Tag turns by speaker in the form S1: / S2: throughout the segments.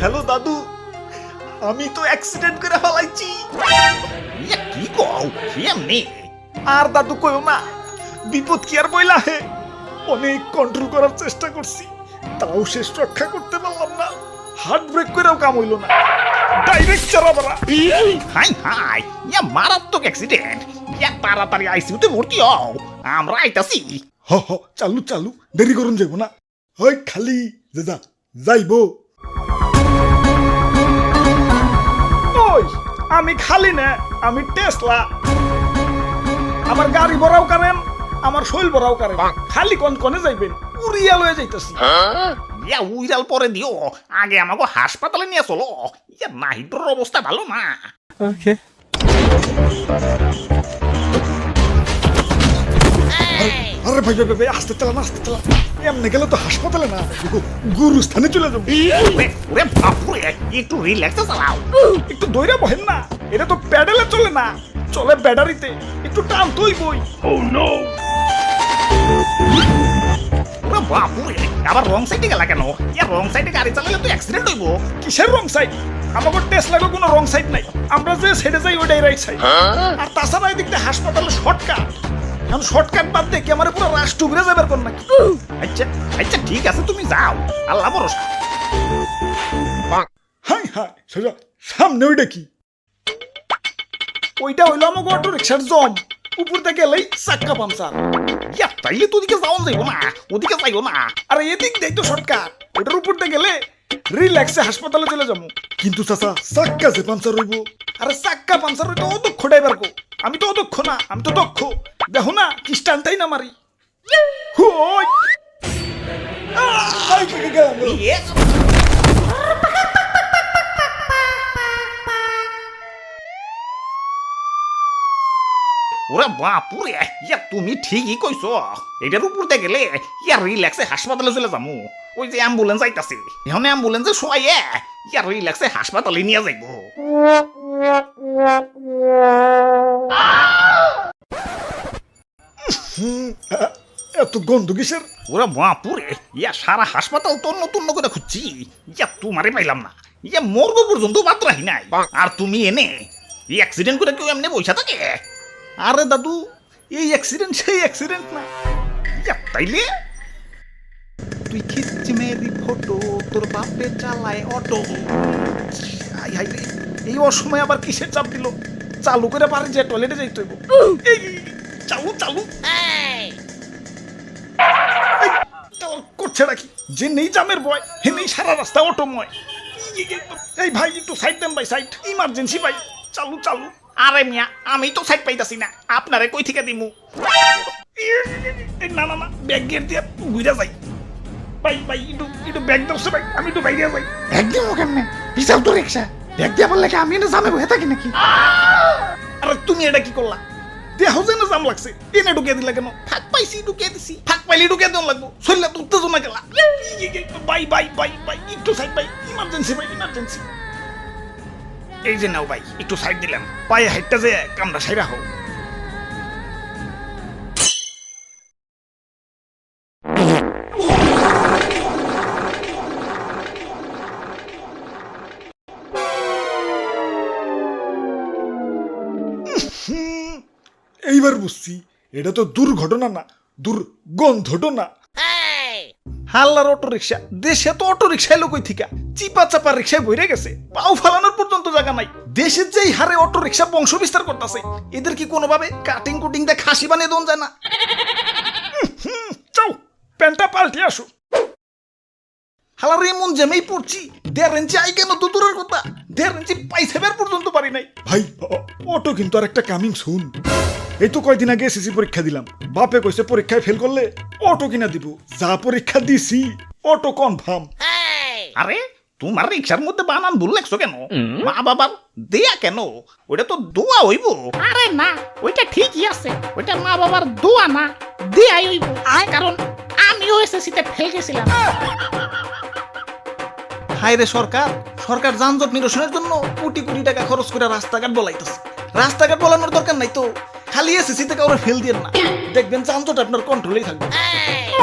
S1: Hello দাদু, আমি তো অ্যাক্সিডেন্ট করে ফেলাইছি।
S2: কি কও কেমনে?
S1: আর দাদু কইও না, বিপদ কি আর বইলা হে। অনেক কন্ট্রোল করার চেষ্টা করছি, তাও শেষ রক্ষা করতে পারলাম না। হার্ট ব্রেক করেও কাম হইল না, ডাইরেক্ট চারাবারা।
S2: হাই হাই, মারাত্মক অ্যাক্সিডেন্ট। তাড়াতাড়ি আইসিইউতে ভর্তি হও, আমরা আইতাছি।
S1: হ হ, চালু চালু, দেরি করুন যাইব না। হয় খালি যা যাইব। ওই আমি খালি না, আমি টেসলা। আমার গাড়ি ভরাও কারেন, আমার শৈল ভরাও কারেন। খালি কোন কোনে যাইবেন, উড়িয়া লয়ে যাইতাছি।
S2: উইরাল পরে দিও, আগে আমাকে হাসপাতালে নিয়ে চলো। নাহিদর অবস্থা ভালো না।
S1: আরে ভাই ভাই ভাই, আসতে চালান আসতে চালান। এমনি গেলে তো হাসপাতালে না, গুরুস্থানে চলে যাবো।
S2: ওরে বাপুরে, একটু রিল্যাক্সে চালাও।
S1: একটু দইরা বহেন না, এটা তো প্যাডেলে চলে না, চলে ব্যাটারিতে। একটু টান তুই বই।
S2: ওরে বাপুরে, আবার রং সাইডে গেলা কেন? রং সাইডে গাড়ি চালালে তো অ্যাক্সিডেন্ট হইব।
S1: কিসের রং সাইড? আমাকে টেসলাকে কোনো রং সাইড নাই, আমরা যে সাইডে যাই ওইটাই রাইট সাইড। আর তাছাড়া এদিক দিয়ে হাসপাতালে শর্টকাট। এখন শর্টকাট বাদ দিয়ে কি আমার পুরো রাষ্ট্র ঘুরে যাবার কোন নাকি?
S2: আচ্ছা আচ্ছা, ঠিক আছে, তুমি যাও, আল্লাহ ভরসা।
S1: হাই হাই, সোজা সামনে ওইটা কি? ওইটা হইলো আমাকে অটো রিক্সার জম। উপর থেকে এলেই চাক্কা পামচার।
S2: তাইলে তো ওদিকে যাওয়া যাইব না, ওদিকে যাইব না।
S1: আর এদিক দেই তো শর্টকাট, ওইটার উপর দিয়ে গেলে রিল্যাক্সে হাসপাতালে চলে যাবো। কিন্তু চাচা, চাক্কা যে পাঞ্চার হইব। আরে চাক্কা পাঞ্চার হইতো অদক্ষ ড্রাইভার কো। আমি তো অদক্ষ না, আমি তো দক্ষ। দেখো না কি স্টানটাই না মারি। হুই আই পেকে গেলাম।
S2: ওরে বাপুরে, তুমি ঠিকই কইছো। এটার উপর দিয়ে গেলে রিল্যাক্সে হাসপাতালে চলে যাবো। ওই যে অ্যাম্বুলেন্স আইতাছে, এখন অ্যাম্বুলেন্সে শোয়াইয়ে রিল্যাক্সে হাসপাতালে নিয়ে যাইব।
S1: এত গন্ধ কিসের?
S2: ওরে বাপুরে, সারা হাসপাতাল তন্ন তন্ন করে খুঁজছি, তোমারে পাইলাম না। মর্গ পর্যন্ত বাদ রাখি নাই। আর তুমি এনে অ্যাক্সিডেন্ট করে কেউ এমনি বইসা থাকে?
S1: আরে দাদু, এই অ্যাক্সিডেন্ট সেই অ্যাক্সিডেন্ট না।
S2: তাইলে তুই খিচ্ছি মেরি ফটো, তোর বাপে চালায় অটো।
S1: হাই হাই রে, এই অসময় আবার কিসের চাপ দিল? চালু করে পারে যে টয়লেটে যাইতে হইব। এই চালু চালু করছে নাকি? যে নেই জামের বয়, হে নেই সারা রাস্তা অটোময়। এই ভাই একটু সাইড দেন ভাই, সাইড ইমার্জেন্সি ভাই। চালু চালু।
S2: আরে মিয়া, আমি তো সাইড পাইতাছি না, আপনারে কই থেকে দিমু?
S1: না না না, ব্যাগ গিয়ে দিয়ে ঘুরে যাই। ভাই ভাই একটু ব্যাগ দরছে ভাই, আমি একটু বাইরে যাই।
S3: ব্যাগ দিব কেমনে? বিশাল তো রিক্সা, ব্যাগ দিয়ে বললে আমি না জামে বসে থাকি নাকি?
S1: আরে তুমি এটা কি করলা? দেহ যেন জাম লাগছে, এনে ঢুকে দিলা কেন?
S2: ফাঁক পাইছি, ঢুকে দিছি।
S1: ফাঁক পাইলে ঢুকে দেন লাগবো, শরীরে তো উত্তেজনা গেলা। বাই বাই বাই বাই, একটু সাইড বাই, ইমার্জেন্সি ভাই ইমার্জেন্সি। এই যে নাও ভাই, একটু সাইড দিলাম। পায়ে হাইটটা যে কামড়া সাইরা হোক। এইবার বুঝছি, এটা তো দুর্ঘটনা না, দুর্গন্ধটনা। হাল্লার অটো রিক্সা, দেশে তো অটো রিক্সা এলো কই থিকা? চিপা চাপা রিক্সায় বইরে গেছে, পাও ফালানোর পর্যন্ত জায়গা নাই। দেশের যেই হারে অটো রিক্সা বংশ বিস্তার করতেছে, এদের কি কোনোভাবে কাটিং কুটিং দিয়ে খাসি বানিয়ে দন যায় না? চাও প্যান্টটা পাল্টে আসো। হালার এমন জেমেই পড়ছি, 1.5 ইঞ্চি আই কেন তো দূরের কথা, 1.5 ইঞ্চি পাইসেবের পর্যন্ত পারি নাই। ভাই অটো কিন্তু আর একটা কামিং সুন। এই তো কয়দিন আগে এসএসসি পরীক্ষা দিলাম, বাপে কইছে পরীক্ষায় ফেল করলে অটো কিনা দিব। যা পরীক্ষা দিছি, অটো কনফার্ম।
S2: আরে তোমার রিক্সার মধ্যে বানান ভুল লেখছো কেন? মা বাবার দেয়া কেন? ওটা তো দোয়া হইব।
S4: আরে না, ওইটা ঠিকই আছে। ওইটা মা বাবার দোয়া না, দেয়াই হইব। কারণ আমিও এসএসসিতে ফেল গেছিলাম।
S1: হায় রে সরকার, সরকার যানজট নিরসনের জন্য কোটি কোটি টাকা খরচ করে রাস্তাঘাট বলাইতেছে। রাস্তাঘাট বলানোর দরকার নাই তো, খালি এসএসসিতে কাউরে ফেল দিয়েন না, দেখবেন যানজট আপনার কন্ট্রোলেই থাকবে।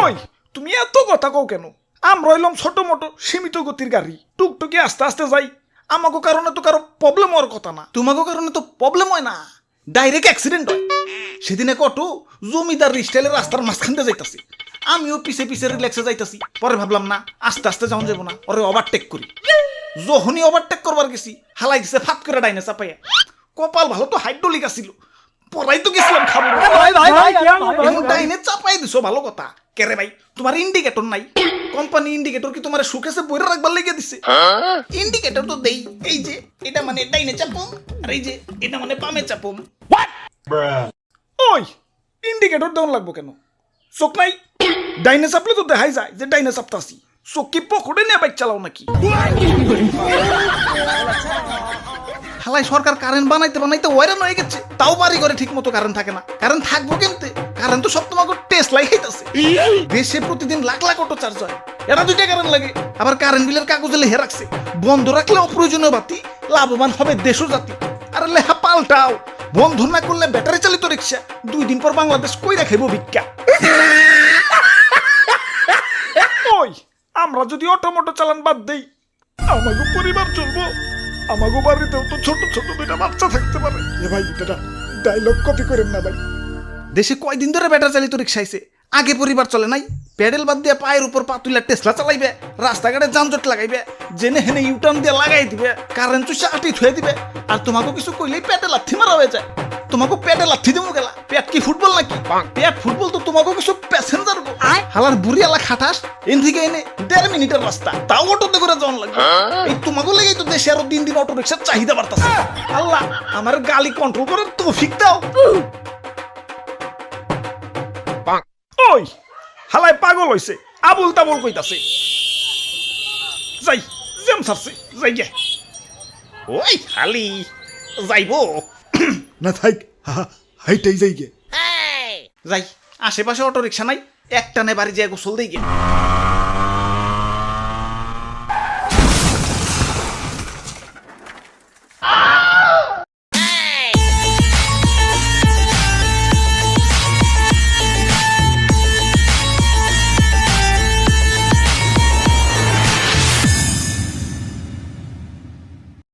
S1: ওই তুমি এত কথা কও কেন? আমরা হইলাম ছোট মোটো সীমিত গতির গাড়ি টুকটুকি আস্তে আস্তে যাই আমাকে কারণে তো কারো প্রবলেম হওয়ার কথা না
S2: তোমাকে কারণে তো প্রবলেম হয় না ডাইরেক্ট অ্যাক্সিডেন্ট হয় সেদিন এক অটো জমিদার স্টাইলের রাস্তার মাঝখান দিয়ে যাইতাছি আমিও পিছে পিছে রিল্যাক্সে যাইতাছি পরে ভাবলাম না আস্তে আস্তে যাওয়া যাবো না ওরে ওভারটেক করি যখনই ওভারটেক করবার গেছি হালাই দিছে ফাট করে ডাইনে চাপাইয়া কপাল ভালো তো হাইড্রোলিক আসিল পরাই তো গেছিলাম খাবো এখন ডাইনে চাপাই দিছো ভালো কথা কেরে ভাই তোমার ইন্ডিকেটর নাই কোম্পানি ইন্ডিকেটর কি তোমার সুকেসে বইরে রাখবার লেগে দিছে ইন্ডিকেটর তো দেই এই যে এটা মানে ডাইনে চাপুম আর এই যে এটা মানে বামে চাপুম
S1: ওই ইন্ডিকেটর দেওয়ান লাগবো কেন চোখ নাই ডাইনে চাপলে তো দেখাই যায় যে ডাইনে চাপতাছি চোখ কি পকড়ে নিয়ে বাইক চালাও নাকি
S2: হালাই সরকার কারেন্ট বানাইতে বানাইতে ওয়ারেন হয়ে গেছে তাও বাড়ি করে ঠিক মতো কারেন্ট থাকে না কারেন্ট থাকবো কেমতে কারেন্ট তো সব তোমাকে টেস্ট লাই খাইতেছে দেশে প্রতিদিন লাখ লাখ অটো চার্জ হয় এরা 2টা কারেন্ট লাগে আবার কারেন্ট বিলের কাগজে লেখে রাখছে বন্ধ রাখলে অপ্রয়োজনীয় বাতি লাভবান হবে দেশ ও জাতি আরে লেখা পাল্টাও বন্ধ না করলে ব্যাটারি চালিত রিক্সা 2 দিন পর বাংলাদেশ কই রাখাইব ভিক্ষা
S1: ওই আমরা যদি অটোমোটো চালান বাদ দেই আমাগো পরিবার চলবো আমাগো বাড়িতেও তো ছোট ছোট 2টা বাচ্চা থাকতে পারে এ ভাই এটা ডায়লগ কপি করেন না ভাই
S2: দেশে কয়দিন ধরে ব্যাটারি চালিত রিক্সা আইছে আগে পরিবার চলে নাই প্যাডেল বাদ দিয়ে পায়ের উপর পা তুলে টেসলা চালাইবে রাস্তাঘাটে যানজট লাগাইবে জেনে হেনে ইউটার্ন দিয়ে লাগাই দিবে কারেন্ট চুষে আটি থুয়ে দিবে আর তোমাকে কিছু কইলেই পেটে লাথি মারা হয়ে যায় তোমাকে পেটে লাথি দেবো গেলা পেট কি ফুটবল নাকি পেট ফুটবল তো তোমাকে কিছু প্যাসেঞ্জার গো হালার বুড়ি আলা খাটাস এন থেকে এনে 1.5 মিনিটের রাস্তা তাও অটোতে করে যাওয়ান লাগবে এই তোমাকে লেগেই তো দেশে আরো দিন দিন অটো রিক্সার চাহিদা বাড়তাছে আল্লাহ আমার গালি কন্ট্রোল করার তৌফিক দাও
S1: ওই হালাই পাগল হইছে আবুল তাবুল কইতাছে যাই জেম সারছে যাই গে
S2: ওই খালি যাইবো
S1: না থাক হাইটাই যাই গে
S2: যাই আশেপাশে অটো রিক্সা নাই একটা নে বাড়ি যায় গোসল দেই গে